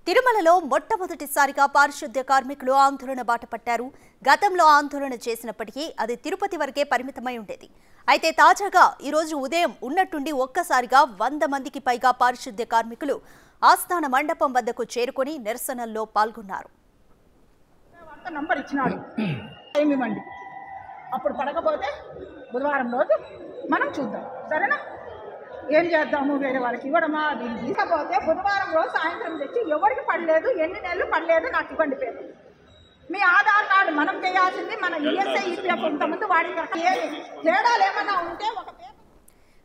తిరుమలలో మొట్టమొదటిసారిగా పారిశుద్ధ్య కార్మికులు ఆందోళన బాట పట్టారు. గతంలో ఆందోళన చేసినప్పటికీ అది తిరుపతి వరకే పరిమితమై ఉండేది. అయితే తాజాగా ఈ రోజు ఉదయం ఉన్నట్టుండి ఒక్కసారిగా 100 మందికి పైగా పారిశుద్ధ్య కార్మికులు ఆస్థాన మండపం వద్దకు చేరుకొని నిరసనల్లో పాల్గొన్నారు. అప్పుడు పడకపోతే బుధవారం రోజు మనం చూద్దాం, సరేనా? ఏం చేద్దాము, వేరే వాళ్ళకి ఇవ్వడమా? దీన్ని తీసుకపోతే బుధవారం రోజు సాయంత్రం తెచ్చి ఎవరికి పడలేదు, ఎన్ని నెలలు పడలేదు నాకు ఇవ్వండి పేరు. మీ ఆధార్ కార్డు మనం చేయాల్సింది, మన ఈఎస్ఐ ఈపీఎఫ్ ఇంతకుముందు వాడిన తేడాలు ఏమన్నా ఉంటే ఒక పేరు.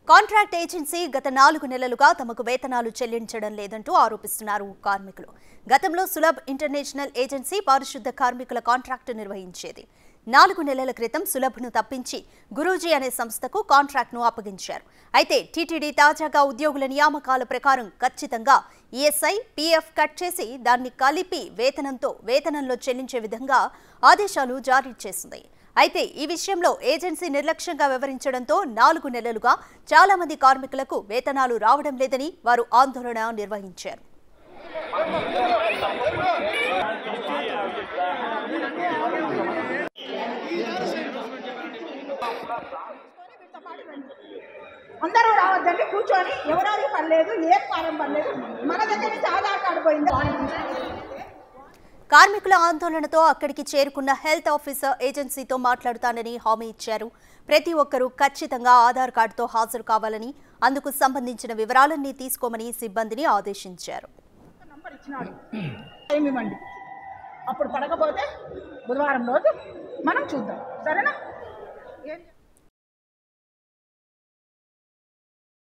కాంట్రాక్ట్ ఏజెన్సీ గత 4 నెలలుగా తమకు వేతనాలు చెల్లించడం లేదంటూ ఆరోపిస్తున్నారు కార్మికులు. గతంలో సులభ్ ఇంటర్నేషనల్ ఏజెన్సీ పారిశుద్ధ కార్మికుల కాంట్రాక్టు నిర్వహించేది. 4 నెలల క్రితం సులభ్ను తప్పించి గురూజీ అనే సంస్థకు కాంట్రాక్ట్ను అప్పగించారు. అయితే టీటీడీ తాజాగా ఉద్యోగుల నియామకాల ప్రకారం ఖచ్చితంగా ఈఎస్ఐ, పీఎఫ్ కట్ చేసి దాన్ని కలిపి వేతనంలో చెల్లించే విధంగా ఆదేశాలు జారీ చేసింది. అయితే ఈ విషయంలో ఏజెన్సీ నిర్లక్ష్యంగా వ్యవహరించడంతో 4 నెలలుగా చాలా మంది కార్మికులకు వేతనాలు రావడం లేదని వారు ఆందోళన నిర్వహించారు. అందరూ రావద్దండి, కూర్చొని ఎవరికి పర్లేదు, ఏ ఫారం పర్లేదు, మన దగ్గర నుంచి ఆధార్ కార్డు పోయింది. కార్మికుల ఆందోళనతో అక్కడికి చేరుకున్న హెల్త్ ఆఫీసర్ ఏజెన్సీతో మాట్లాడుతానని హామీ ఇచ్చారు. ప్రతి ఒక్కరూ ఖచ్చితంగా ఆధార్ కార్డుతో హాజరు కావాలని, అందుకు సంబంధించిన వివరాలన్నీ తీసుకోమని సిబ్బందిని ఆదేశించారు. అప్పుడు పడకపోతే బుధవారం రోజు మనం చూద్దాం, సరేనా?